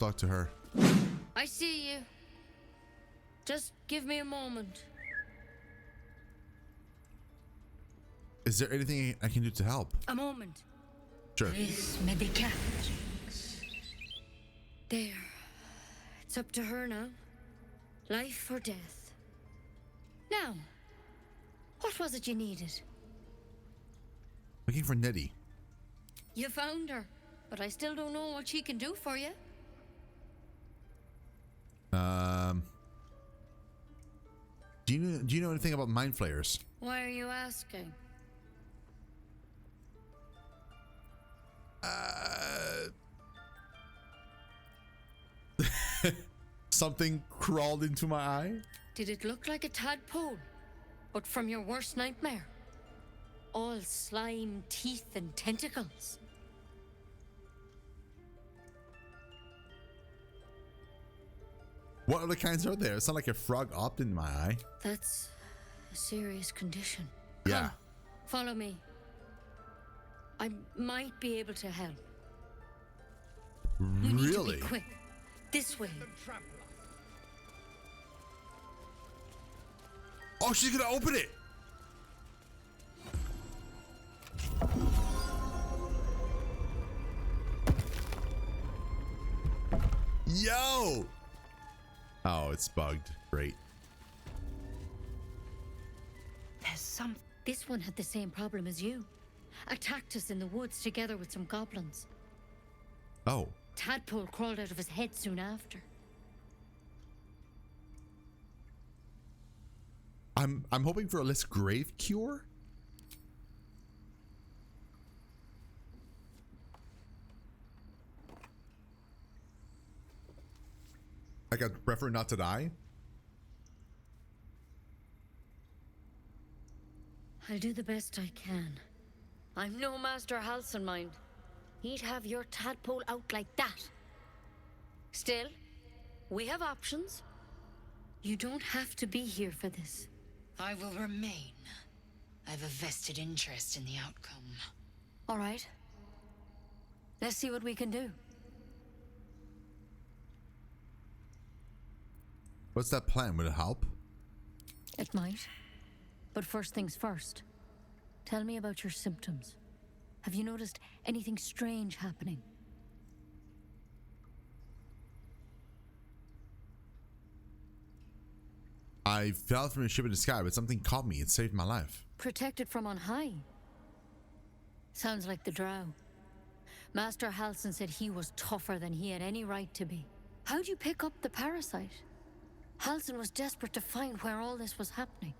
talk to her. I see you. Just give me a moment. Is there anything I can do to help? A moment. Sure. This medicat. There. It's up to her now. Life or death. Now, what was it you needed? Looking for Nettie. You found her, but I still don't know what she can do for you. Do you know anything about mind flayers? Why are you asking? Something crawled into my eye. Did it look like a tadpole? But from your worst nightmare? All slime, teeth, and tentacles. What other kinds are there? It's not like a frog opt in my eye. That's a serious condition. Yeah. Come, follow me. I might be able to help. We need to be quick. This way. Oh, she's gonna open it. Yo! Oh, it's bugged. Great. There's some. This one had the same problem as you. Attacked us in the woods together with some goblins. Oh. Tadpole crawled out of his head soon after. I'm hoping for a less grave cure. I got prefer not to die. I'll do the best I can. I'm no Master Halcyon, mind. He'd have your tadpole out like that. Still, we have options. You don't have to be here for this. I will remain. I have a vested interest in the outcome. All right. Let's see what we can do. What's that plan? Will it help? It might. But first things first. Tell me about your symptoms. Have you noticed anything strange happening? I fell from a ship in the sky, but something caught me. It saved my life. Protected from on high. Sounds like the drow. Master Halcyon said he was tougher than he had any right to be. How'd you pick up the parasite? Halcyon was desperate to find where all this was happening.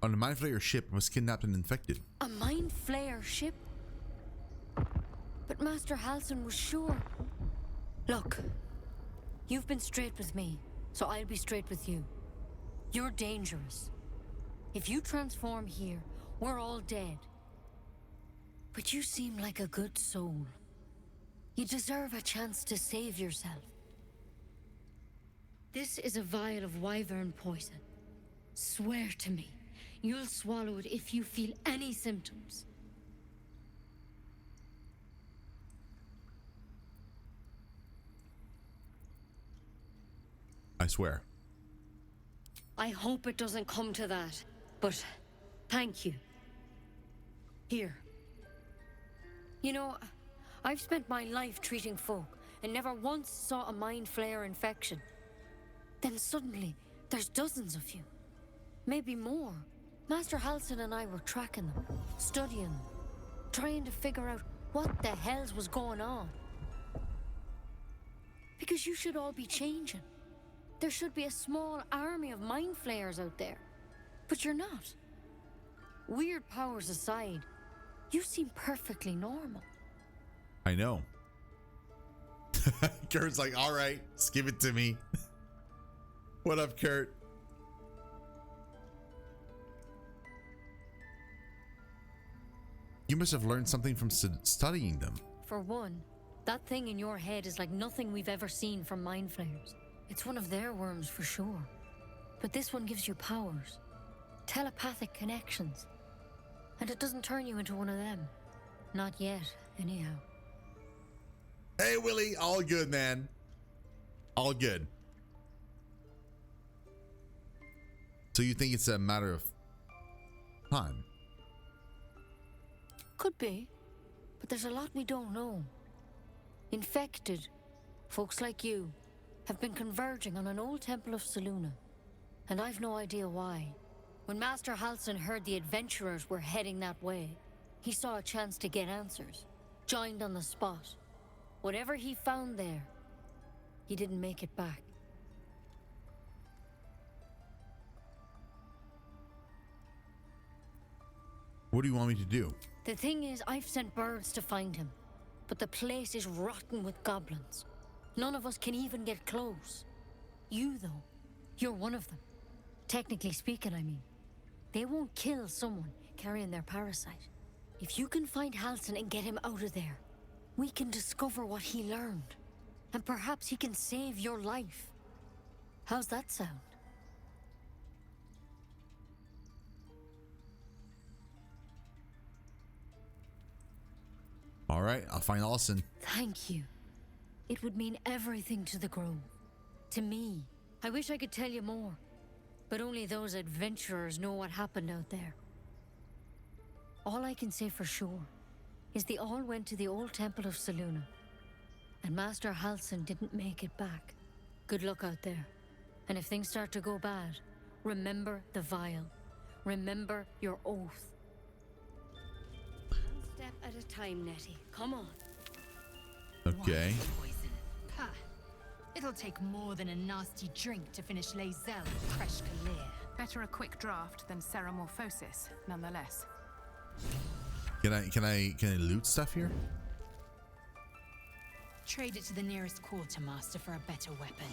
On a mind flayer ship, I was kidnapped and infected. A mind flayer ship? But Master Halcyon was sure. Look, you've been straight with me, so I'll be straight with you. You're dangerous. If you transform here, we're all dead. But you seem like a good soul. You deserve a chance to save yourself. This is a vial of wyvern poison. Swear to me, you'll swallow it if you feel any symptoms. I swear. I hope it doesn't come to that, but thank you. Here. You know, I've spent my life treating folk and never once saw a mind flayer infection. Then suddenly, there's dozens of you. Maybe more. Master Halcyon and I were tracking them, studying them, trying to figure out what the hells was going on. Because you should all be changing. There should be a small army of mind flayers out there. But you're not. Weird powers aside, you seem perfectly normal. I know. Kurt's like, all right, just give it to me. What up, Kurt? You must have learned something from studying them. For one, that thing in your head is like nothing we've ever seen from mind flayers. It's one of their worms for sure. But this one gives you powers. Telepathic connections. And it doesn't turn you into one of them. Not yet, anyhow. Hey, Willie. All good, man. All good. So you think it's a matter of time? Could be, but there's a lot we don't know. Infected, folks like you, have been converging on an old temple of Selûne, and I've no idea why. When Master Halsin heard the adventurers were heading that way, he saw a chance to get answers, joined on the spot. Whatever he found there, he didn't make it back. What do you want me to do? The thing is, I've sent birds to find him, but the place is rotten with goblins. None of us can even get close. You, though, you're one of them. Technically speaking, I mean. They won't kill someone carrying their parasite. If you can find Halsin and get him out of there, we can discover what he learned. And perhaps he can save your life. How's that sound? All right, I'll find Halsin. Thank you. It would mean everything to the Grove. To me. I wish I could tell you more. But only those adventurers know what happened out there. All I can say for sure is they all went to the old temple of Selûne. And Master Halsin didn't make it back. Good luck out there. And if things start to go bad, remember the vial. Remember your oath. One step at a time, Nettie. Come on. Okay. Poison. Ha! It'll take more than a nasty drink to finish Lae'zel with Kresh Kalir. Better a quick draft than ceramorphosis, nonetheless. Can I loot stuff here? Trade it to the nearest quartermaster for a better weapon.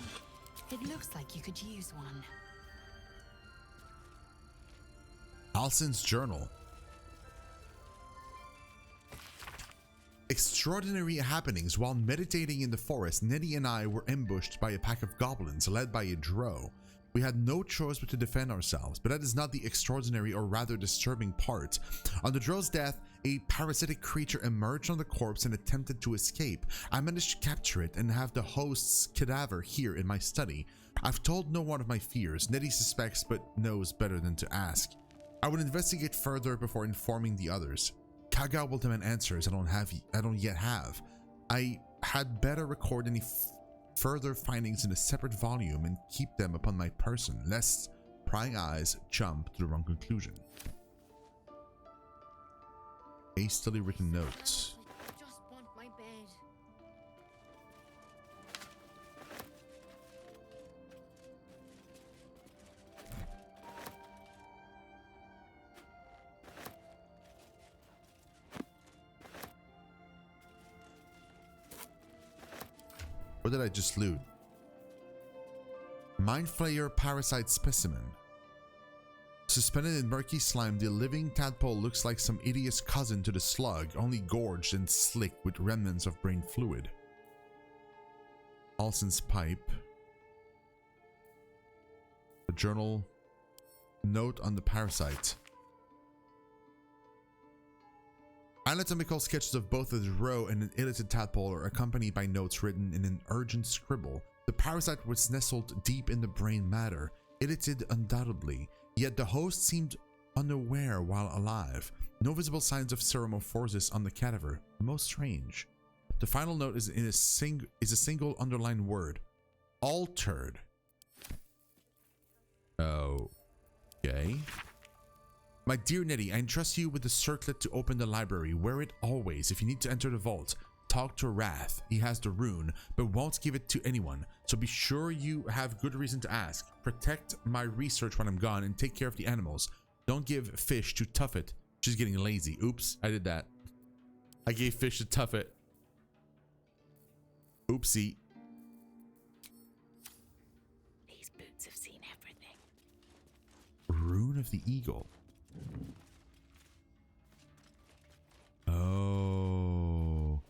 It looks like you could use one. Halsin's journal. Extraordinary happenings. While meditating in the forest, Nettie and I were ambushed by a pack of goblins led by a drow. We had no choice but to defend ourselves, but that is not the extraordinary or rather disturbing part. On the drow's death, a parasitic creature emerged on the corpse and attempted to escape. I managed to capture it and have the host's cadaver here in my study. I've told no one of my fears. Nettie suspects but knows better than to ask. I would investigate further before informing the others. Kaga will demand answers I don't yet have. I had better record any further findings in a separate volume and keep them upon my person, lest prying eyes jump to the wrong conclusion. Hastily written notes. I just want my bed. What did I just loot? Mind Flayer Parasite Specimen. Suspended in murky slime, the living tadpole looks like some idiot's cousin to the slug, only gorged and slick with remnants of brain fluid. Halsin's pipe. A journal. Note on the parasite. Anatomical sketches of both a drow and an illithid tadpole are accompanied by notes written in an urgent scribble. The parasite was nestled deep in the brain matter, illithid undoubtedly, yet the host seemed unaware while alive. No visible signs of ceramorphosis on the cadaver. Most strange. The final note is a single underlined word. Altered. Okay. My dear Nettie, I entrust you with the circlet to open the library. Wear it always. If you need to enter the vault, talk to Wrath. He has the rune, but won't give it to anyone. So be sure you have good reason to ask. Protect my research when I'm gone and take care of the animals. Don't give Fish to Tuffet. She's getting lazy. Oops, I did that. I gave Fish to Tuffet. Oopsie. These boots have seen everything. Rune of the Eagle. Oh.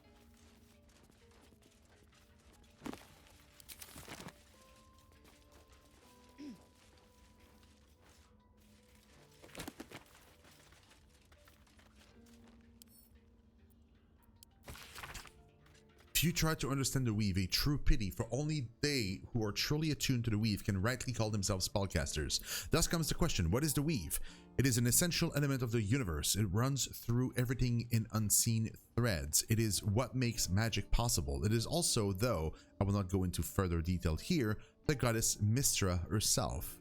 Few try to understand the weave, a true pity, for only they who are truly attuned to the weave can rightly call themselves spellcasters. Thus comes the question, what is the weave? It is an essential element of the universe. It runs through everything in unseen threads. It is what makes magic possible. It is also, though I will not go into further detail here, the goddess Mystra herself.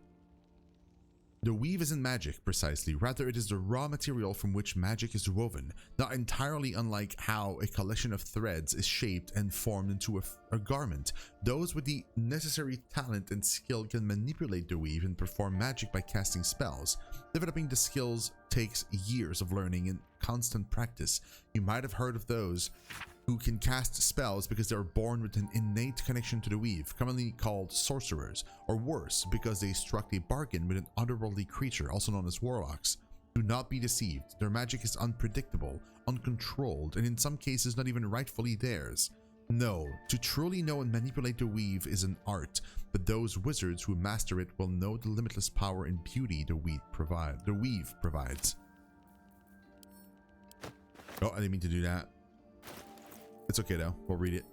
The weave isn't magic, precisely. Rather, it is the raw material from which magic is woven, not entirely unlike how a collection of threads is shaped and formed into a garment. Those with the necessary talent and skill can manipulate the weave and perform magic by casting spells. Developing the skills takes years of learning and constant practice. You might have heard of those who can cast spells because they are born with an innate connection to the weave, commonly called sorcerers, or worse, because they struck a bargain with an otherworldly creature, also known as warlocks. Do not be deceived. Their magic is unpredictable, uncontrolled, and in some cases not even rightfully theirs. No, to truly know and manipulate the weave is an art, but those wizards who master it will know the limitless power and beauty the weave provides. Oh, I didn't mean to do that. It's okay though, we'll read it.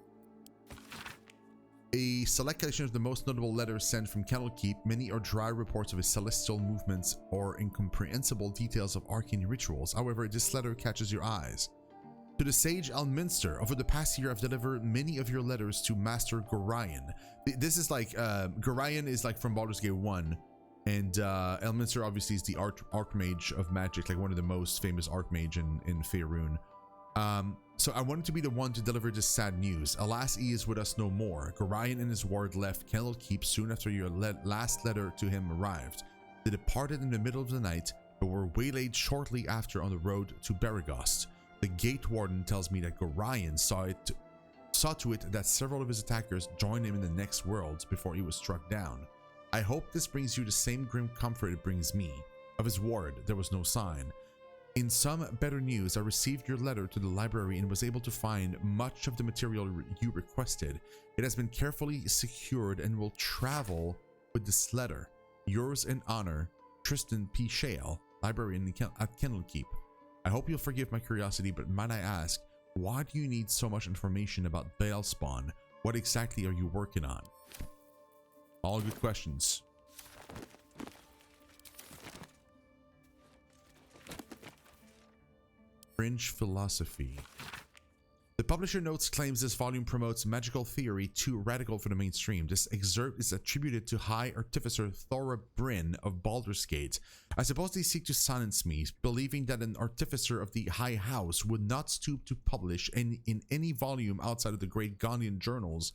A select collection of the most notable letters sent from Candlekeep. Many are dry reports of his celestial movements or incomprehensible details of arcane rituals. However, this letter catches your eyes. To the sage Elminster, over the past year I've delivered many of your letters to Master Gorion. This is like, Gorion is like from Baldur's Gate 1. And Elminster obviously is the Archmage of Magic, like one of the most famous Archmage in Faerun. So I wanted to be the one to deliver this sad news. Alas, he is with us no more. Gorion and his ward left Candlekeep soon after your last letter to him arrived. They departed in the middle of the night, but were waylaid shortly after on the road to Beregost. The gate warden tells me that Gorion saw to it that several of his attackers joined him in the next world before he was struck down. I hope this brings you the same grim comfort it brings me. Of his ward, there was no sign. In some better news, I received your letter to the library and was able to find much of the material you requested. It has been carefully secured and will travel with this letter. Yours in honor, Tristan P. Shale, librarian at Candlekeep. I hope you'll forgive my curiosity, but might I ask, why do you need so much information about Balespawn? What exactly are you working on? All good questions. Fringe philosophy. The publisher notes claims this volume promotes magical theory too radical for the mainstream. This excerpt is attributed to High Artificer Thora Bryn of Baldur's Gate. I suppose they seek to silence me, believing that an artificer of the High House would not stoop to publish in any volume outside of the great Gondian journals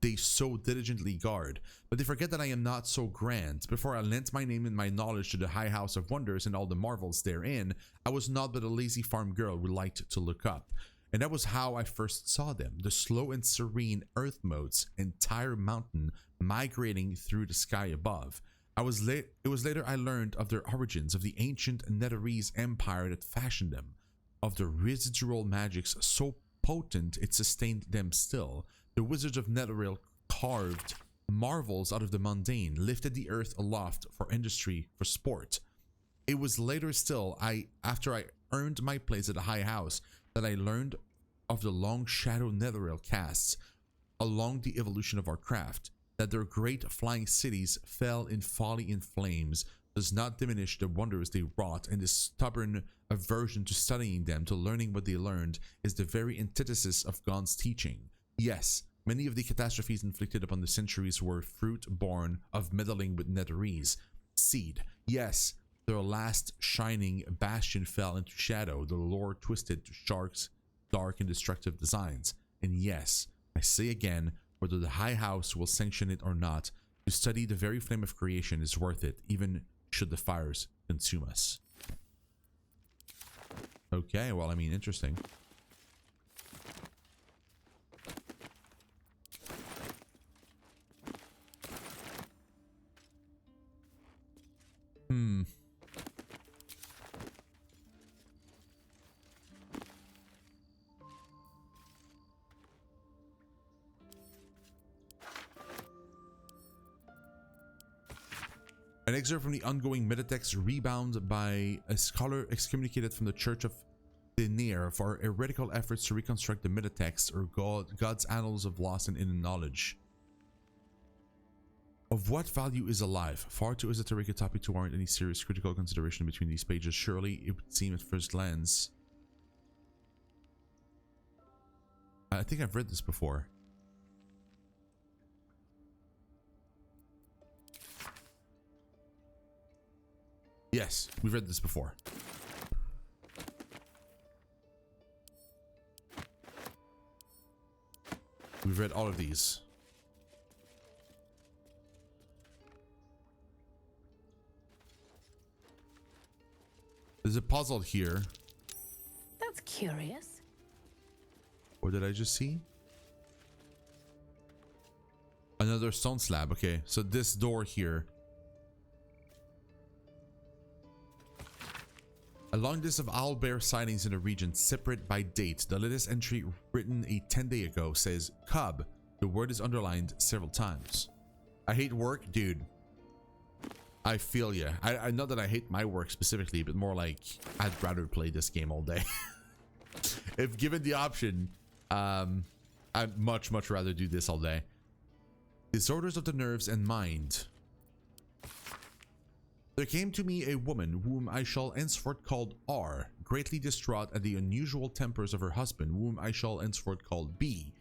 they so diligently guard. But they forget that I am not so grand. Before I lent my name and my knowledge to the High House of Wonders and all the marvels therein, I was not but a lazy farm girl who liked to look up. And that was how I first saw them, the slow and serene earth motes, entire mountain migrating through the sky above. It was later I learned of their origins, of the ancient Netherese empire that fashioned them, of the residual magics so potent it sustained them still. The wizards of Netheril carved marvels out of the mundane, lifted the earth aloft for industry, for sport. It was later still, after I earned my place at the High House, that I learned of the long shadow Netheril casts along the evolution of our craft, that their great flying cities fell in folly and flames does not diminish the wonders they wrought, and this stubborn aversion to studying them, to learning what they learned, is the very antithesis of Gon's teaching. Yes, many of the catastrophes inflicted upon the centuries were fruit born of meddling with Netherese. Seed. Yes, their last shining bastion fell into shadow, the lore twisted to sharks' dark and destructive designs. And yes, I say again, whether the High House will sanction it or not, to study the very flame of creation is worth it, even should the fires consume us. Okay, well, I mean, interesting. An excerpt from the ongoing metatext Rebound by a scholar excommunicated from the Church of denier for heretical efforts to reconstruct the metatext or God's annals of lost and hidden knowledge. Of what value is a life? Far too esoteric a topic to warrant any serious critical consideration between these pages. Surely it would seem at first glance. I think I've read this before. Yes, we've read this before. We've read all of these. There's a puzzle here. That's curious. What did I just see? Another stone slab. Okay, so this door here. A long list of owlbear sightings in the region, separate by date. The latest entry, written a 10-day ago, says cub. The word is underlined several times. I hate work, dude. I feel ya. I not that I hate my work specifically, but more like I'd rather play this game all day. If given the option, I'd much rather do this all day. Disorders of the nerves and mind. There came to me a woman whom I shall henceforth call R, greatly distraught at the unusual tempers of her husband, whom I shall henceforth call B.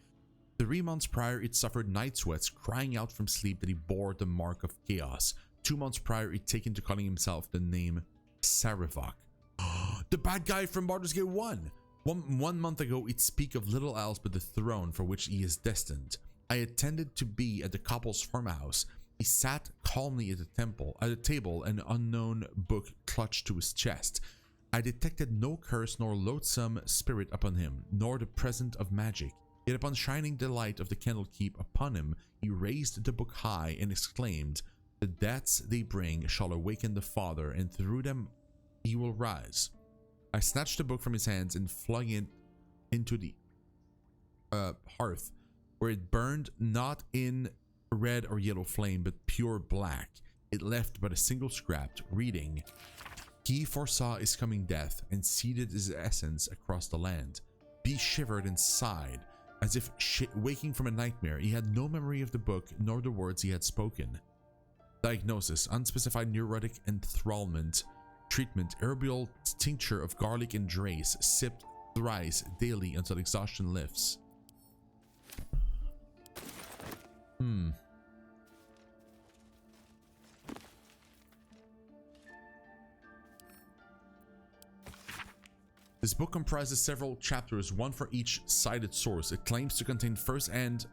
3 months prior, it suffered night sweats, crying out from sleep that he bore the mark of chaos. 2 months prior, he'd taken to calling himself the name Sarevok. The bad guy from Baldur's Gate 1. One month ago, he'd speak of little else but the throne for which he is destined. I attended to be at the couple's farmhouse. He sat calmly at the table, an unknown book clutched to his chest. I detected no curse nor loathsome spirit upon him, nor the presence of magic. Yet upon shining the light of the candlekeep upon him, he raised the book high and exclaimed, "The deaths they bring shall awaken the Father, and through them he will rise." I snatched the book from his hands and flung it into the hearth, where it burned not in red or yellow flame, but pure black. It left but a single scrap, reading, "He foresaw his coming death and seeded his essence across the land." B shivered and sighed, as if waking from a nightmare. He had no memory of the book nor the words he had spoken. Diagnosis: unspecified neurotic enthrallment. Treatment: herbal tincture of garlic and drace, sipped thrice daily until exhaustion lifts. This book comprises several chapters, one for each cited source. It claims to contain first-hand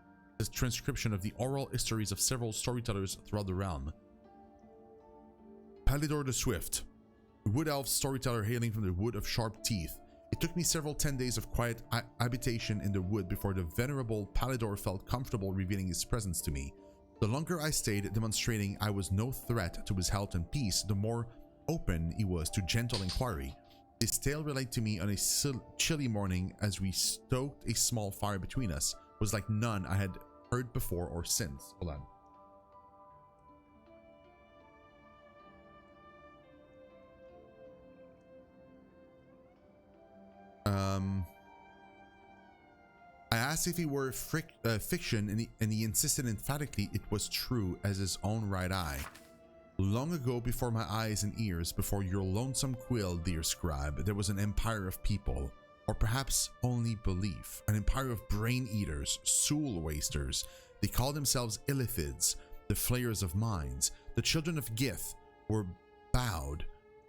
transcription of the oral histories of several storytellers throughout the realm. Baldur the Swift, wood elf storyteller hailing from the Wood of Sharp Teeth. It took me several 10 days of quiet habitation in the wood before the venerable Baldur felt comfortable revealing his presence to me. The longer I stayed, demonstrating I was no threat to his health and peace, the more open he was to gentle inquiry. His tale related to me on a chilly morning as we stoked a small fire between us was like none I had heard before or since. Hold on. I asked if he were fiction, and he insisted emphatically it was true as his own right eye. Long ago, before my eyes and ears, before your lonesome quill, dear scribe, there was an empire of people, or perhaps only belief, an empire of brain eaters, soul wasters. They called themselves Illithids, the flayers of minds. The children of Gith were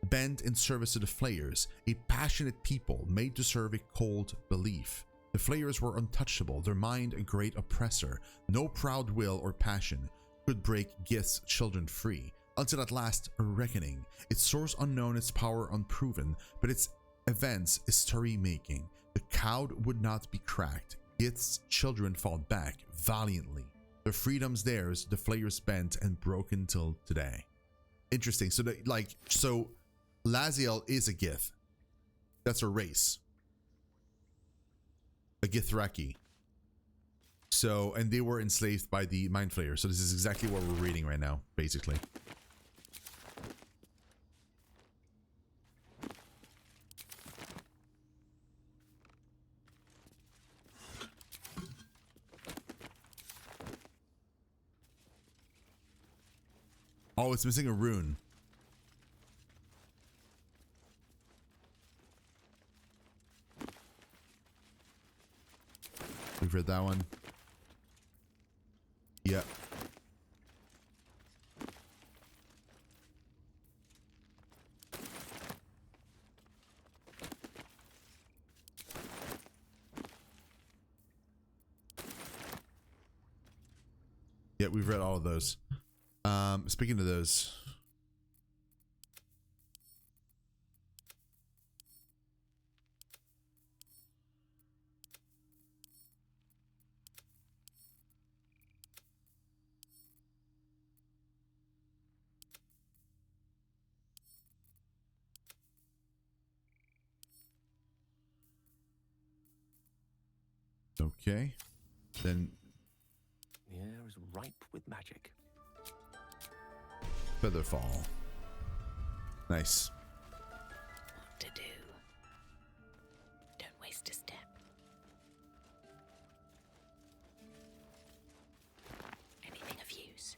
bent in service to the flayers, a passionate people made to serve a cold belief. The flayers were untouchable, their mind a great oppressor. No proud will or passion could break Gith's children free, until at last a reckoning, its source unknown, its power unproven, but its events history-making. The cowed would not be cracked. Gith's children fought back valiantly. Their freedom's theirs, the flayers bent and broken till today. Interesting. So so Laziel is a Gith. That's a race. A Githraki. So, and they were enslaved by the Mind Flayer. So this is exactly what we're reading right now, basically. Oh, it's missing a rune. We've read that one. Yeah. Yeah, we've read all of those. Speaking of those. Okay. Then The air is ripe with magic. Featherfall. Nice. What to do? Don't waste a step. Anything of use?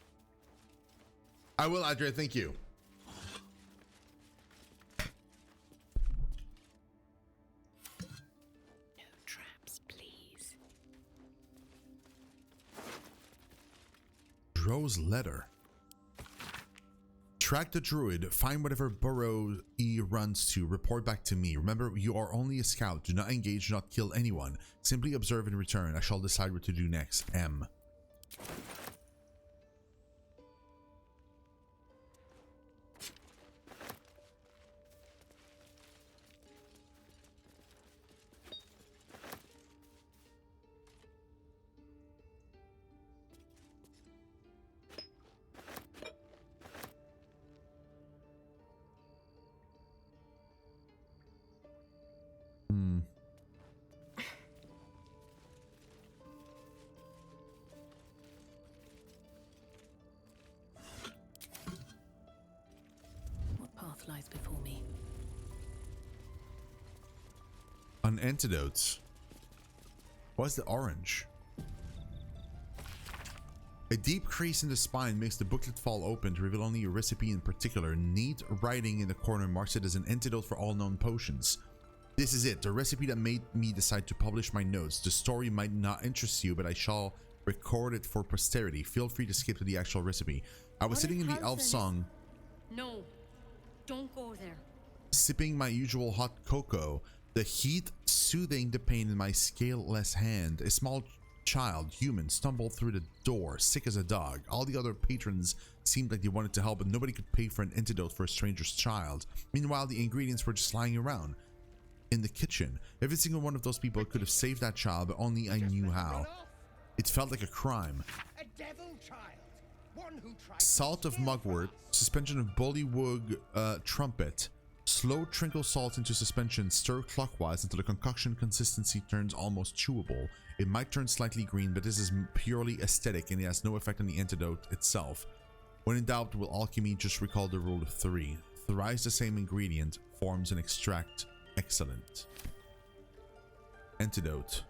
I will, Adria. Thank you. No traps, please. Dro's letter. Track the druid, find whatever burrow he runs to, report back to me. Remember, you are only a scout. Do not engage, do not kill anyone. Simply observe and return. I shall decide what to do next. M. What path lies before me? An antidote. What's the orange? A deep crease in the spine makes the booklet fall open to reveal only a recipe in particular. Neat writing in the corner marks it as an antidote for all known potions. This is it, the recipe that made me decide to publish my notes. The story might not interest you, but I shall record it for posterity. Feel free to skip to the actual recipe. I was sitting in the elf song. No, don't go there. Sipping my usual hot cocoa, the heat soothing the pain in my scaleless hand. A small child, human, stumbled through the door, sick as a dog. All the other patrons seemed like they wanted to help, but nobody could pay for an antidote for a stranger's child. Meanwhile, the ingredients were just lying around in the kitchen. Every single one of those people could have saved that child, but only I knew how. It felt like a crime. A devil child. One who tried Salt of mugwort, suspension of bullywug trumpet. Slow trinkle salt into suspension, stir clockwise until the concoction consistency turns almost chewable. It might turn slightly green, but this is purely aesthetic and it has no effect on the antidote itself. When in doubt, will alchemy just recall the rule of 3. Thrice the same ingredient forms an extract. Excellent. Antidote.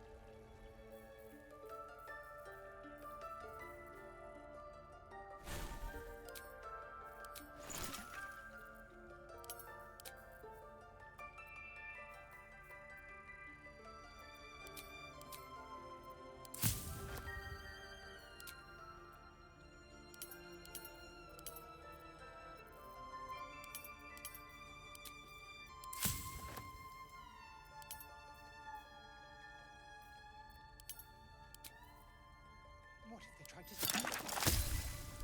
What if they tried to stop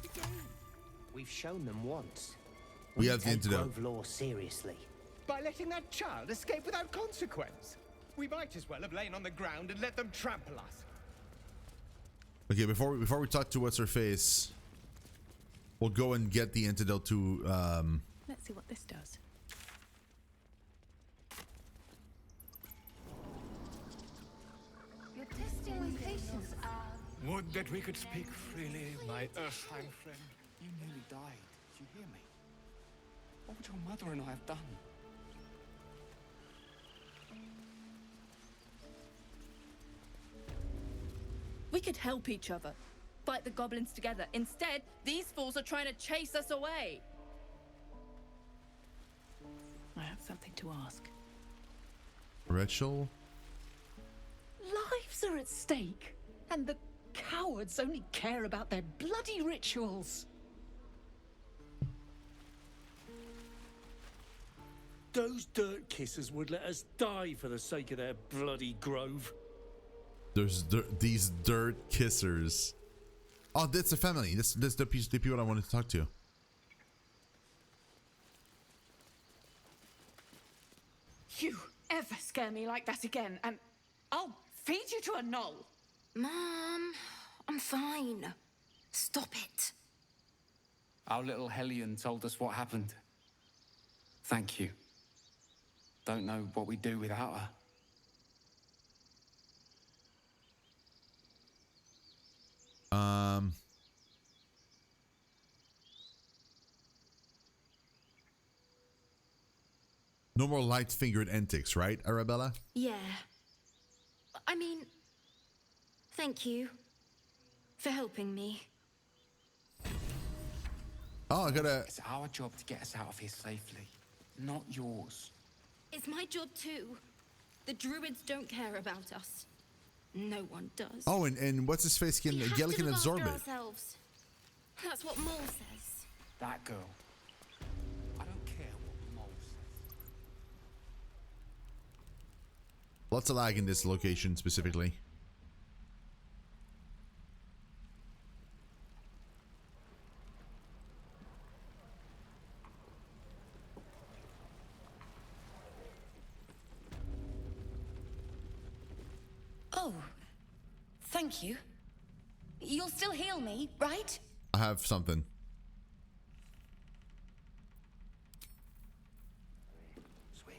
the game? We've shown them once. We have the take antidote. Grove law seriously. By letting that child escape without consequence. We might as well have lain on the ground and let them trample us. Okay, before we talk to what's her face, we'll go and get the antidote to Let's see what this does. You're testing my patience. Would that we could speak freely, my Earthheim friend. You nearly died. Did you hear me? What would your mother and I have done? We could help each other. Fight the goblins together. Instead, these fools are trying to chase us away. I have something to ask. Rachel? Lives are at stake, and the cowards only care about their bloody rituals. Those dirt kissers would let us die for the sake of their bloody grove. There's these dirt kissers. Oh, that's a family. That's the people I wanted to talk to. You ever scare me like that again, and I'll feed you to a knoll. Mom, I'm fine. Stop it. Our little Hellion told us what happened. Thank you. Don't know what we'd do without her. No more light-fingered antics, right, Arabella? Yeah. I mean, thank you for helping me. Oh, I gotta... It's our job to get us out of here safely, not yours. It's my job too. The druids don't care about us. No one does. Oh, and what's his face can Gela can absorb it. Ourselves. That's what Mole says. That girl. I don't care what Mole says. Lots of lag in this location specifically. Oh, thank you. You'll still heal me, right? I have something. Swing,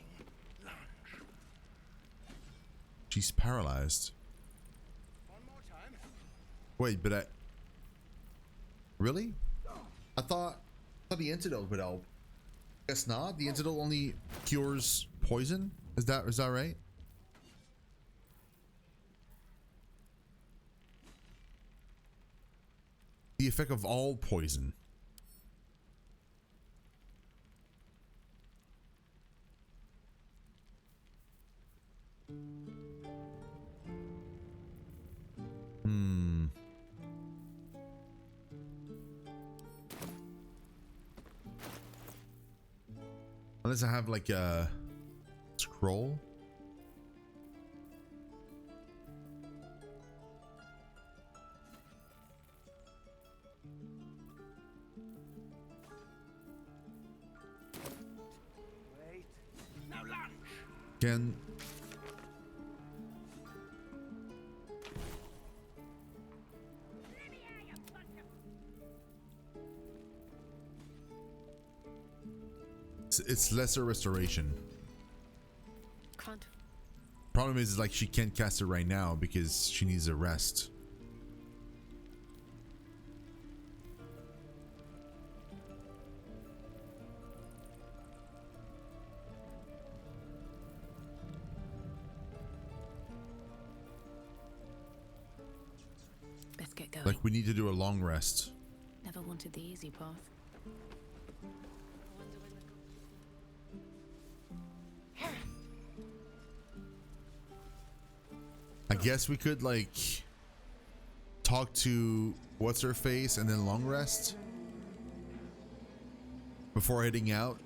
lunge. She's paralyzed. One more time. Wait, but I... Really? I thought the antidote would help. Guess not. The antidote only cures poison? Is that right? The effect of all poison. Unless I have like a scroll. Wait. Now lunge. Can it's lesser restoration. Can't. Problem is like she can't cast it right now because she needs a rest. Let's get going. Like we need to do a long rest. Never wanted the easy path. I guess we could like talk to what's her face and then long rest before heading out.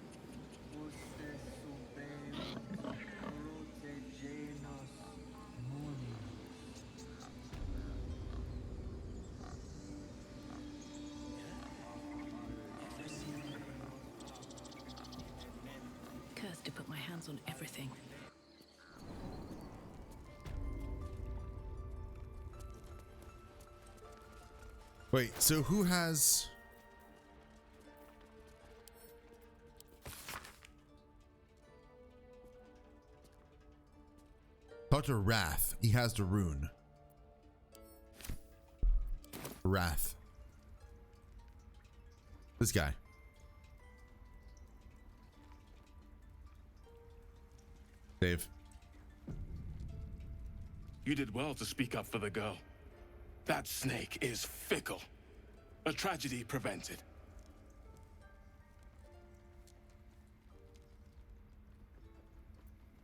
Cursed to put my hands on everything. Wait, so who has... Dr. Wrath. He has the rune. Wrath. This guy. Dave. You did well to speak up for the girl. That snake is fickle. A tragedy prevented.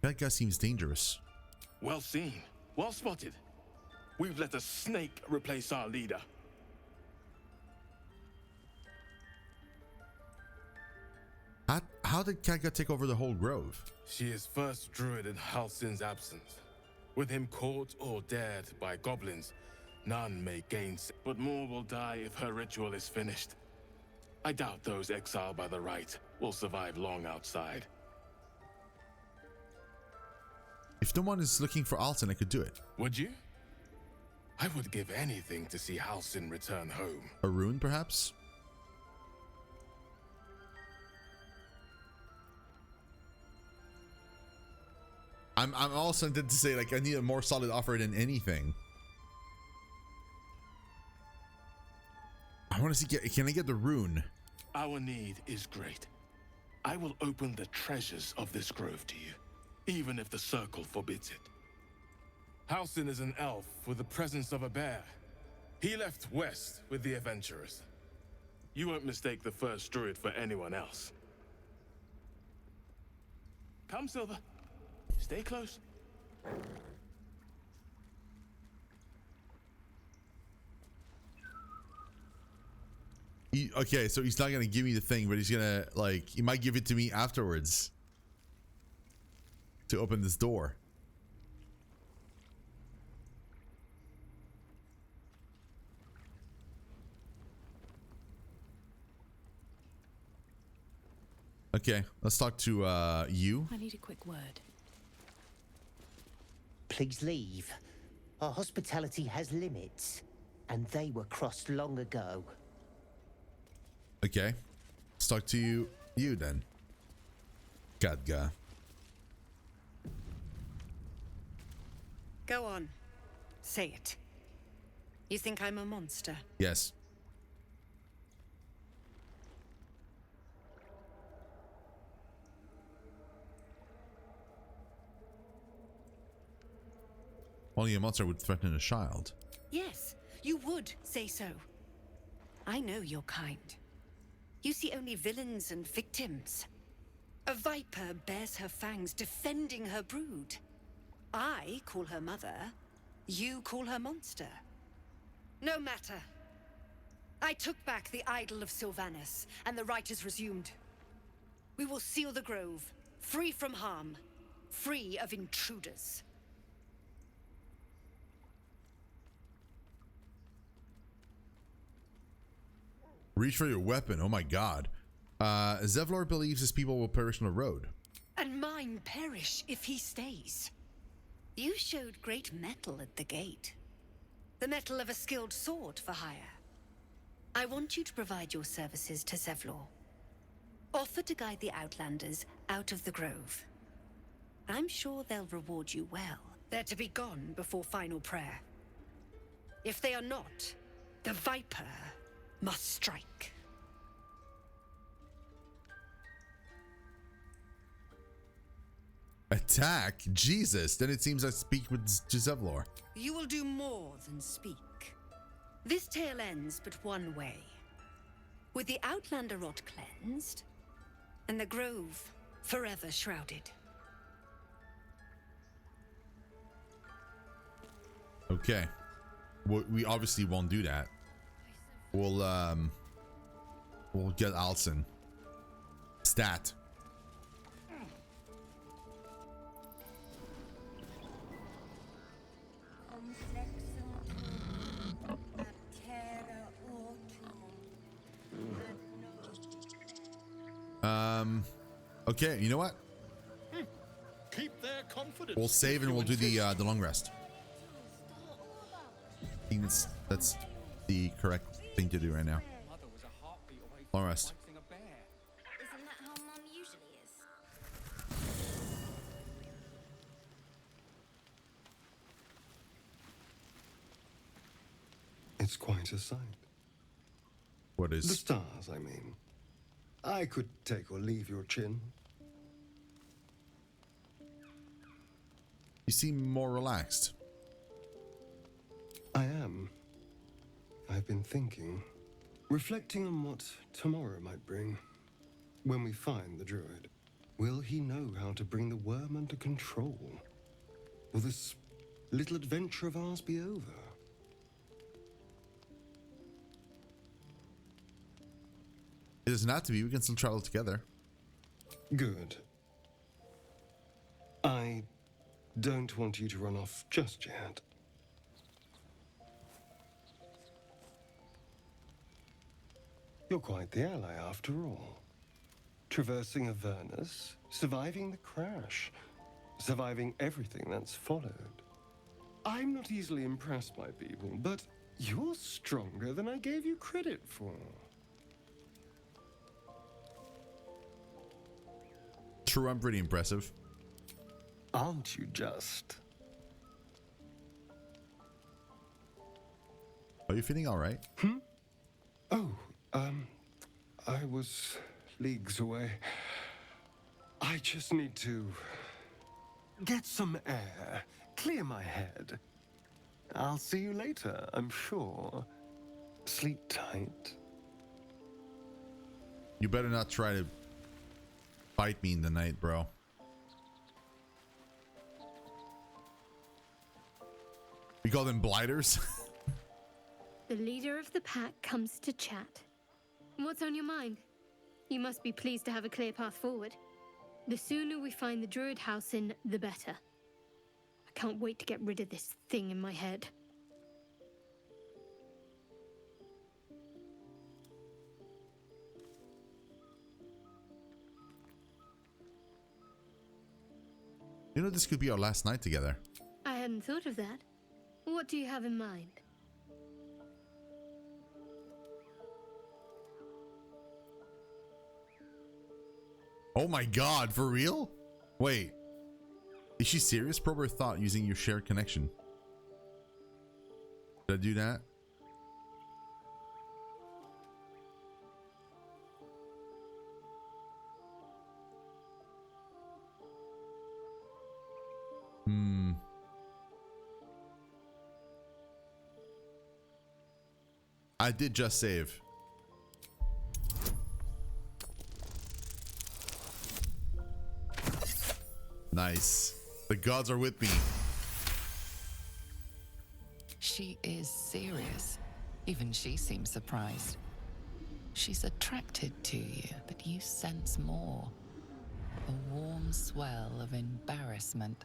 That guy seems dangerous. Well seen. Well spotted. We've let a snake replace our leader. How did Kagha take over the whole grove? She is first druid in Halsin's absence. With him caught or dared by goblins, none may gain, but more will die if her ritual is finished. I doubt those exiled by the right will survive long outside. If no one is looking for Alton, I could do it. Would you? I would give anything to see Halsin return home. A rune, perhaps? I'm also tempted to say, like, I need a more solid offer than anything. I want to see, can I get the rune? Our need is great. I will open the treasures of this grove to you, even if the circle forbids it. Halsin is an elf with the presence of a bear. He left west with the adventurers. You won't mistake the first druid for anyone else. Come, Silver. Stay close. Okay, so he's not gonna give me the thing, but he's gonna, like, he might give it to me afterwards to open this door. Okay, let's talk to you. I need a quick word. Please leave. Our hospitality has limits, and they were crossed long ago. Okay, let's talk to you then. Khadga. Go on. Say it. You think I'm a monster? Yes. Only a monster would threaten a child. Yes, you would say so. I know your kind. You see only villains and victims. A viper bears her fangs defending her brood. I call her mother. You call her monster. No matter. I took back the idol of Sylvanas, and the rite is resumed. We will seal the grove, free from harm, free of intruders. Reach for your weapon. Oh my god. Zevlor believes his people will perish on the road. And mine perish if he stays. You showed great mettle at the gate. The mettle of a skilled sword for hire. I want you to provide your services to Zevlor. Offer to guide the Outlanders out of the grove. I'm sure they'll reward you well. They're to be gone before final prayer. If they are not, the Viper must strike. Attack? Jesus, then it seems I speak with Zevlor. You will do more than speak. This tale ends but one way. With the Outlander rot cleansed, and the grove forever shrouded. Okay. We obviously won't do that. We'll get Alson. Stat. Okay, you know what? Keep their confidence. We'll save and we'll do the long rest. I think that's the correct thing to do right now. Long rest. Isn't that how Mum usually is? It's quite a sight. What is? The stars, I mean. I could take or leave your chin. You seem more relaxed. I am. I've been thinking, reflecting on what tomorrow might bring. When we find the druid, will he know how to bring the worm under control? Will this little adventure of ours be over? It doesn't have to be. We can still travel together. Good. I don't want you to run off just yet. You're quite the ally after all. Traversing Avernus, surviving the crash, surviving everything that's followed. I'm not easily impressed by people, but you're stronger than I gave you credit for. True, I'm pretty impressive. Aren't you just? Are you feeling all right? Oh, I was leagues away. I just need to get some air, clear my head. I'll see you later, I'm sure. Sleep tight. You better not try to bite me in the night, bro. We call them blighters. The leader of the pack comes to chat. What's on your mind? You must be pleased to have a clear path forward. The sooner we find the druid house in, the better. I can't wait to get rid of this thing in my head. You know, this could be our last night together. I hadn't thought of that. What do you have in mind? Oh my god, for real? Wait. Is she serious? Probe her thought using your shared connection. Did I do that? I did just save. Nice. The gods are with me. She is serious. Even she seems surprised. She's attracted to you, but you sense more. A warm swell of embarrassment.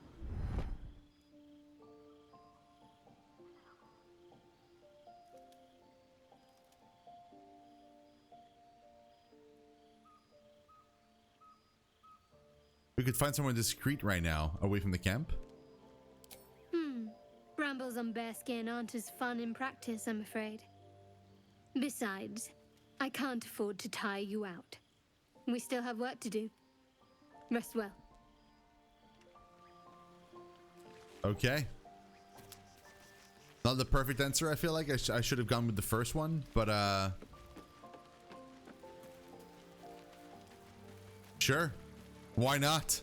We could find somewhere discreet right now, away from the camp. Brambles on bearskin aren't as fun in practice, I'm afraid. Besides, I can't afford to tire you out. We still have work to do. Rest well. Okay. Not the perfect answer. I feel like I should have gone with the first one, but sure. Why not?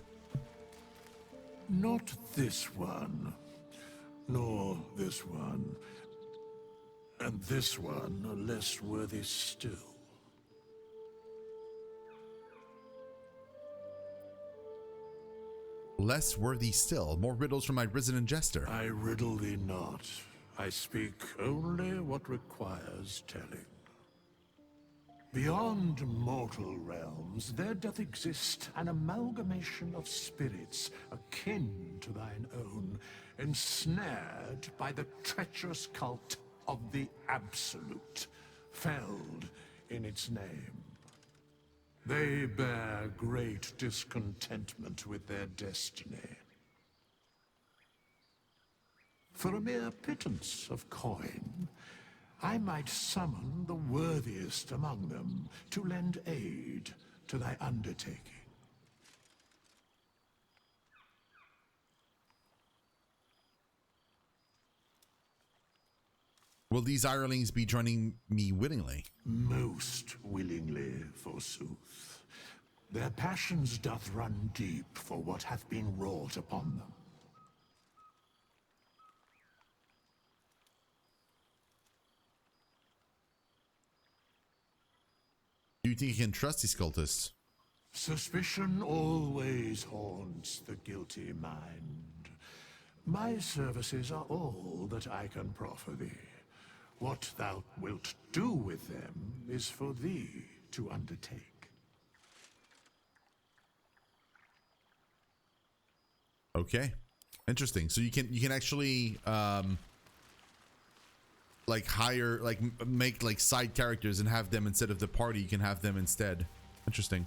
Not this one. Nor this one. And this one are less worthy still. Less worthy still. More riddles from my resident jester. I riddle thee not. I speak only what requires telling. Beyond mortal realms, there doth exist an amalgamation of spirits akin to thine own, ensnared by the treacherous cult of the Absolute, felled in its name. They bear great discontentment with their destiny. For a mere pittance of coin, I might summon the worthiest among them to lend aid to thy undertaking. Will these hirelings be joining me willingly? Most willingly, forsooth. Their passions doth run deep for what hath been wrought upon them. Do you think you can trust these cultists? Suspicion always haunts the guilty mind. My services are all that I can proffer thee. What thou wilt do with them is for thee to undertake. Okay, interesting. So you can actually like hire, like make like side characters and have them instead of the party. You can have them instead. Interesting.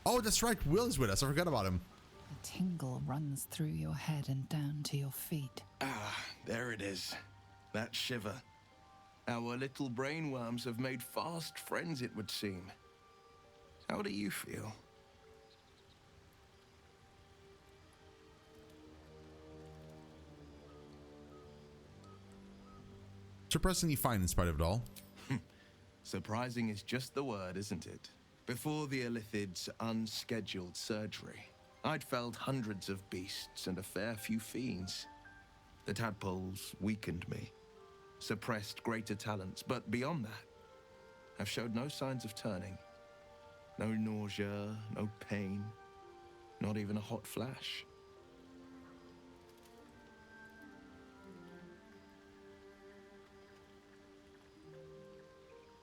Oh, that's right. Will is with us. I forgot about him. A tingle runs through your head and down to your feet. Ah, there it is. That shiver. Our little brainworms have made fast friends, it would seem. How do you feel? Surprisingly fine in spite of it all. Surprising is just the word, isn't it? Before the Illithid's unscheduled surgery, I'd felled hundreds of beasts and a fair few fiends. The tadpoles weakened me, suppressed greater talents, but beyond that, I've showed no signs of turning. No nausea, no pain, not even a hot flash.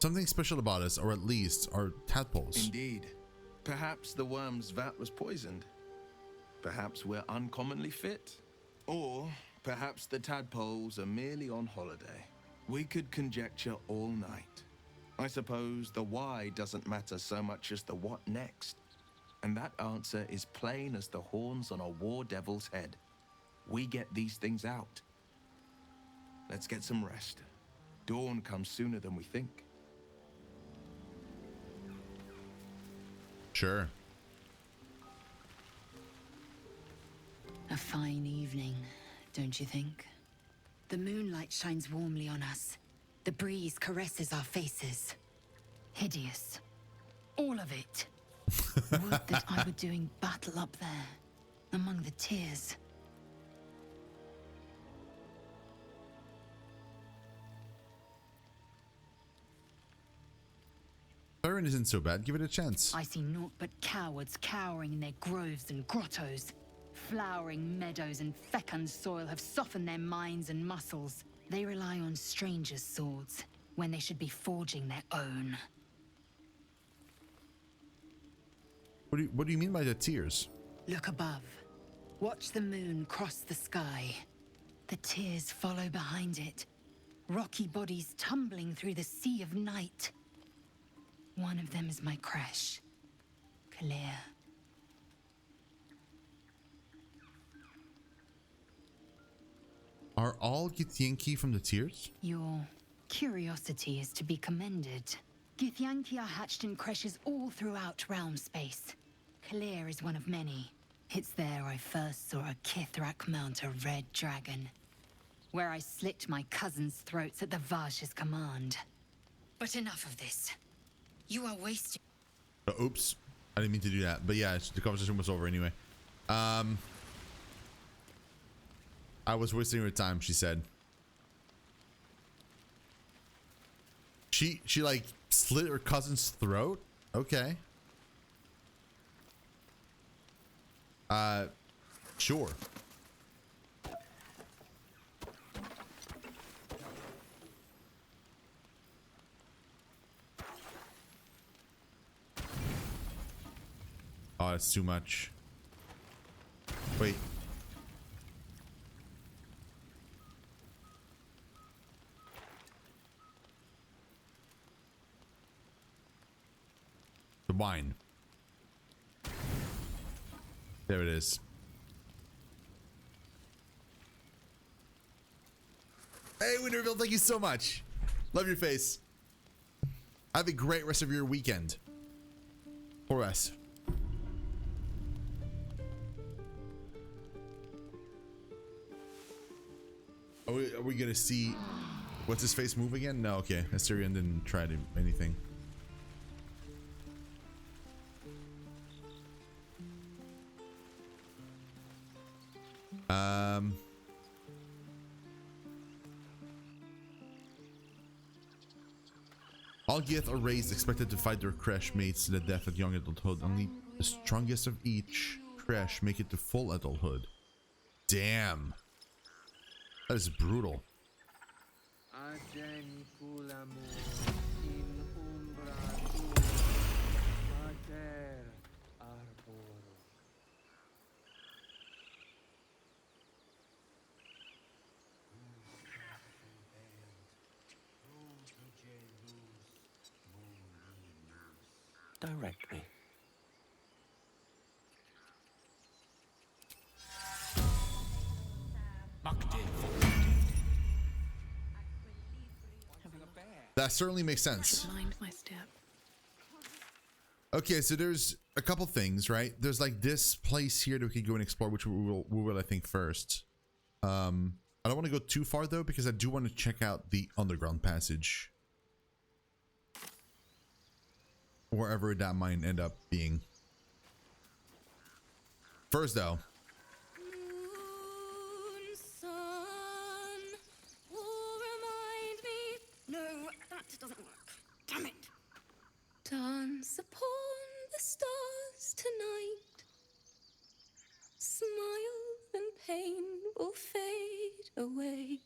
Something special about us, or at least our tadpoles. Indeed. Perhaps the worm's vat was poisoned. Perhaps we're uncommonly fit. Or perhaps the tadpoles are merely on holiday. We could conjecture all night. I suppose the why doesn't matter so much as the what next. And that answer is plain as the horns on a war devil's head. We get these things out. Let's get some rest. Dawn comes sooner than we think. Sure. A fine evening, don't you think? The moonlight shines warmly on us. The breeze caresses our faces. Hideous. All of it. Would that I were doing battle up there, among the tears. Byron isn't so bad. Give it a chance. I see naught but cowards cowering in their groves and grottos. Flowering meadows and fecund soil have softened their minds and muscles. They rely on strangers' swords when they should be forging their own. What do you mean by the tears? Look above. Watch the moon cross the sky. The tears follow behind it. Rocky bodies tumbling through the sea of night. One of them is my crash. Clear. Are all Githyanki from the tears? Your curiosity is to be commended. Githyanki are hatched in creches all throughout realm space. Clear is one of many. It's there I first saw a Kithrak mount a red dragon. Where I slit my cousins' throats at the Vash's command. But enough of this. You are wasting... Oops. I didn't mean to do that. But yeah, the conversation was over anyway. I was wasting her time, she said. She like slit her cousin's throat? Okay. Sure. Oh, that's too much. Wait. The wine. There it is. Hey, Winterville, thank you so much. Love your face. Have a great rest of your weekend. For us. Are we gonna see what's his face move again? No, okay. Assyrian didn't try to anything. All Gith are raised expected to fight their Kresh mates to the death at young adulthood. Only the strongest of each Kresh make it to full adulthood. Damn. That is brutal. Direct me. That certainly makes sense. Mind my step. Okay, so there's a couple things, right? There's like this place here that we could go and explore, which we will I think first. I don't want to go too far though, because I do want to check out the underground passage, wherever that might end up being. First though, Moon, sun, will remind me. No, that doesn't work. Damn it. Dance upon the stars tonight. Smile and pain will fade away.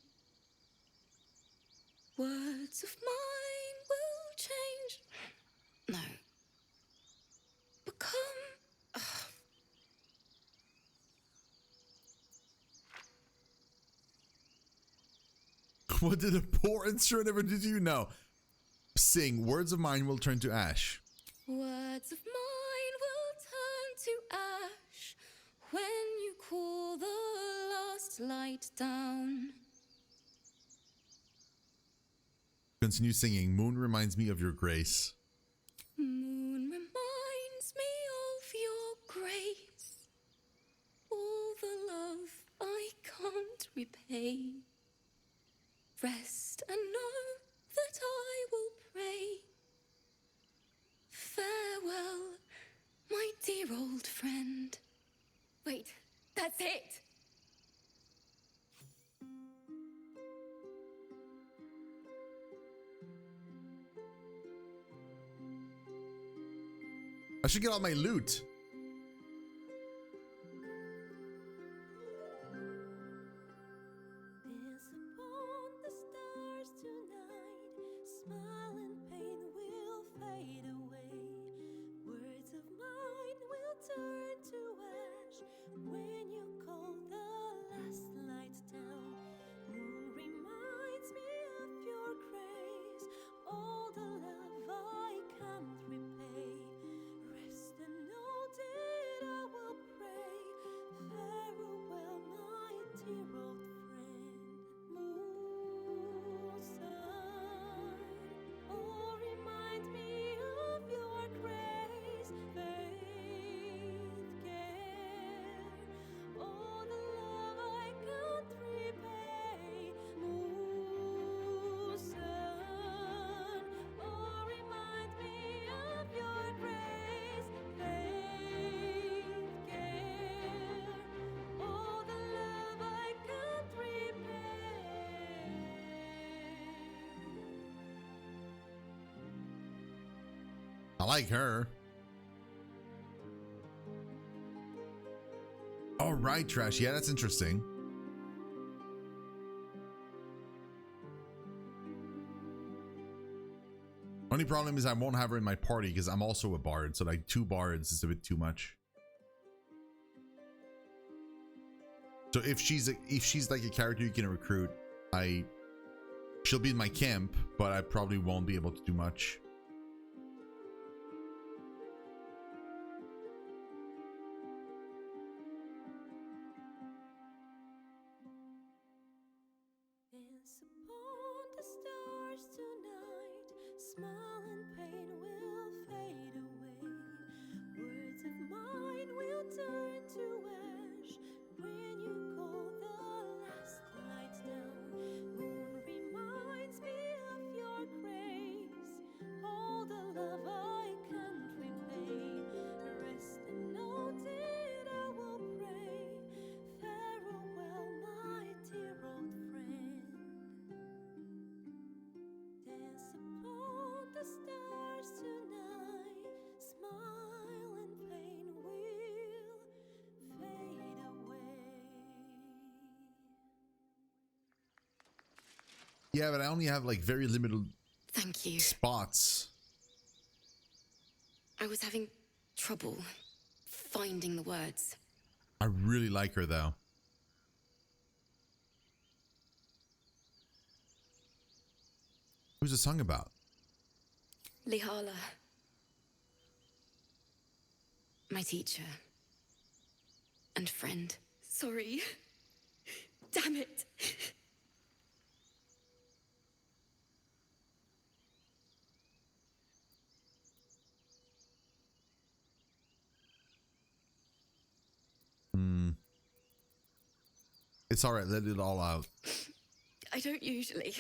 Words of mine will change. No. Become. what did a poor instrument ever do to you? No. Sing, words of mine will turn to ash. Words of mine will turn to ash when you cool the last light down. Continue singing. Moon reminds me of your grace. Moon reminds me of your grace. All the love I can't repay. Rest and know that I will pray. Farewell, my dear old friend. Wait, that's it! I should get all my loot. I like her. All right, Trash. Yeah, that's interesting. Only problem is I won't have her in my party because I'm also a bard. So like 2 bards is a bit too much. So if she's like a character you can recruit, she'll be in my camp, but I probably won't be able to do much. the stars tonight. Smile and pain will fade away. Yeah, but I only have like very limited Thank you. spots. I was having trouble finding the words. I really like her though. Who's the song about? Lihala, my teacher and friend. Sorry. Damn it. It's alright, let it all out. I don't usually.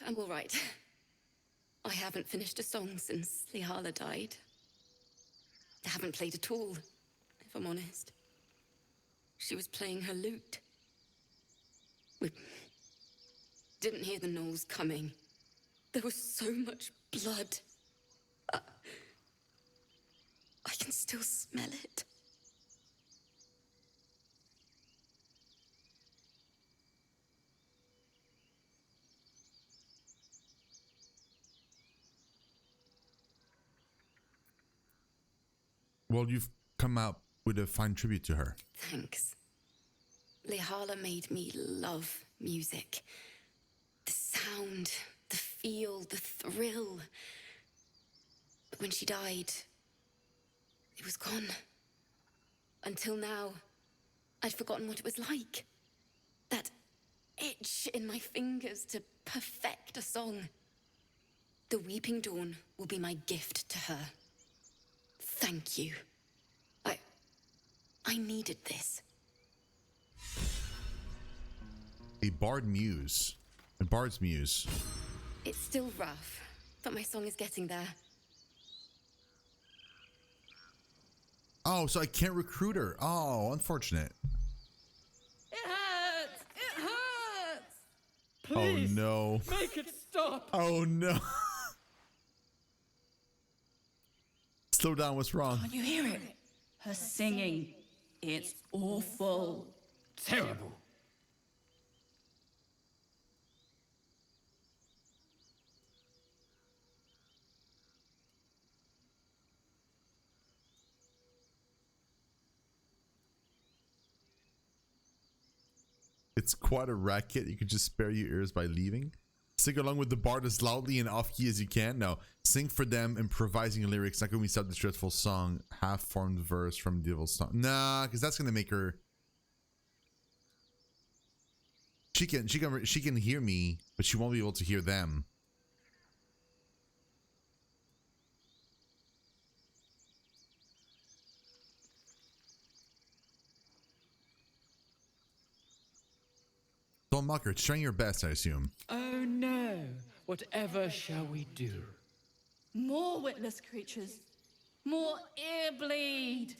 I'm all right. I haven't finished a song since Lihala died. I haven't played at all, if I'm honest. She was playing her lute. We didn't hear the gnolls coming. There was so much blood. I can still smell it. Well, you've come out with a fine tribute to her. Thanks. Lihala made me love music. The sound, the feel, the thrill. But when she died, it was gone. Until now, I'd forgotten what it was like. That itch in my fingers to perfect a song. The Weeping Dawn will be my gift to her. Thank you. I needed this. A bard muse. A bard's muse. It's still rough, but my song is getting there. Oh, so I can't recruit her. Oh, unfortunate. It hurts! It hurts! Please, oh no. Make it stop! Oh no. Slow down, what's wrong? Can't you hear it? Her singing. It's awful. Terrible. It's quite a racket. You could just spare your ears by leaving. Sing along with the bard as loudly and off-key as you can. No, sing for them, improvising lyrics. Not gonna be stop this dreadful song. Half-formed verse from medieval song. Nah, because that's gonna make her. She can hear me, but she won't be able to hear them. Don't mock her. It's trying your best, I assume. Oh no. Whatever shall we do? More witless creatures. More ear bleed.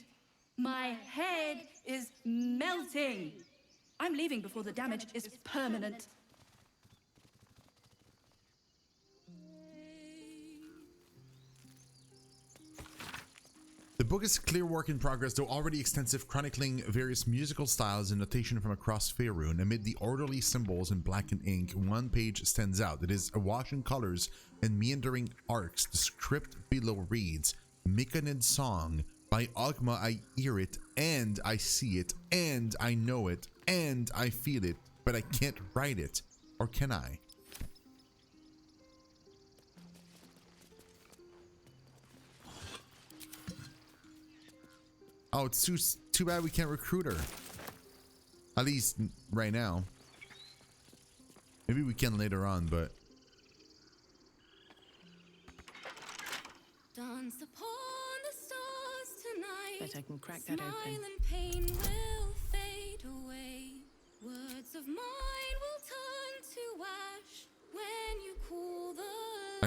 My head is melting. I'm leaving before the damage is permanent. The book is clear work in progress, though already extensive, chronicling various musical styles and notation from across Faerun. Amid the orderly symbols in black and ink, one page stands out. It is awash in colors and meandering arcs. The script below reads, Myconid Song. By Ogma I hear it, and I see it, and I know it, and I feel it, but I can't write it. Or can I? Oh, it's too bad we can't recruit her. At least right now. Maybe we can later on, but... Dance upon the stars tonight. Bet I can crack that open. Smile and pain will fade away. Words of mine will turn to ash when you cool the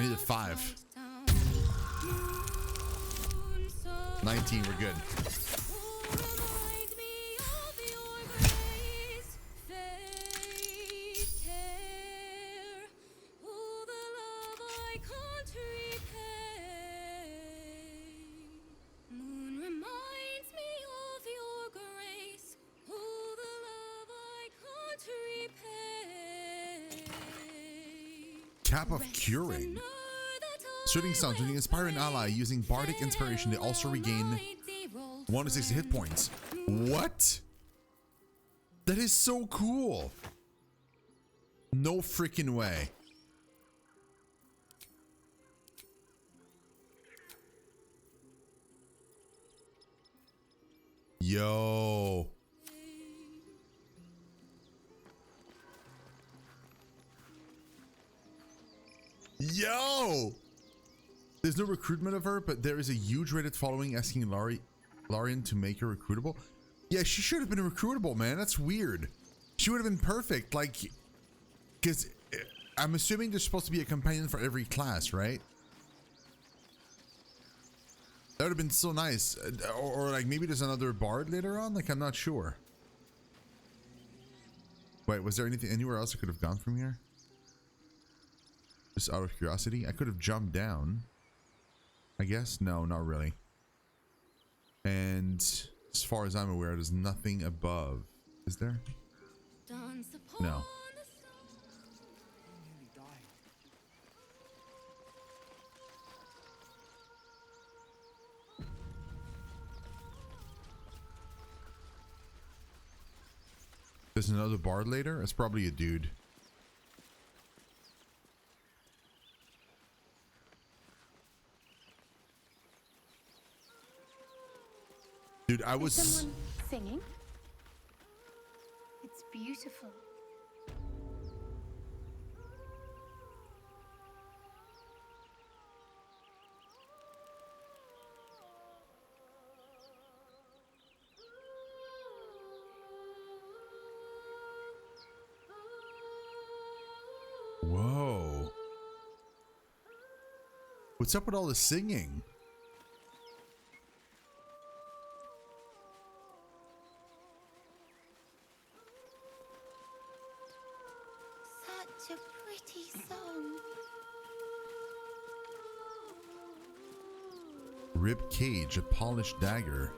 I need a 5. 19, we're good. Remind me of your grace, fate, care. Oh, the love I Cap of Curing. Soothing sounds. When you inspire an ally using bardic inspiration, they also regain 1 to 60 hit points. What? That is so cool. No freaking way. Yo. Yo. There's no recruitment of her, but there is a huge Reddit following asking Larian to make her recruitable. Yeah, she should have been recruitable, man. That's weird. She would have been perfect, like, because I'm assuming there's supposed to be a companion for every class, right? That would have been so nice. Or like maybe there's another bard later on, like I'm not sure. Wait, was there anything anywhere else I could have gone from here? Just out of curiosity, I could have jumped down. I guess no, not really. And as far as I'm aware, there's nothing above. Is there? No. There's another bard later? It's probably a dude. Dude, I was... Is someone singing? It's beautiful. Whoa. What's up with all the singing? Such a pretty song. Rib cage, a polished dagger.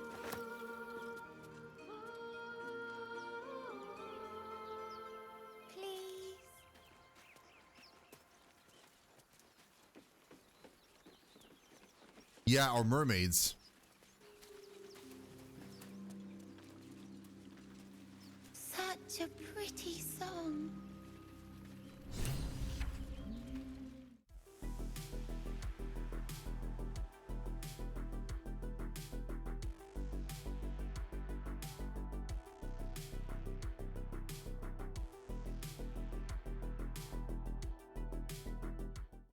Yeah, or mermaids.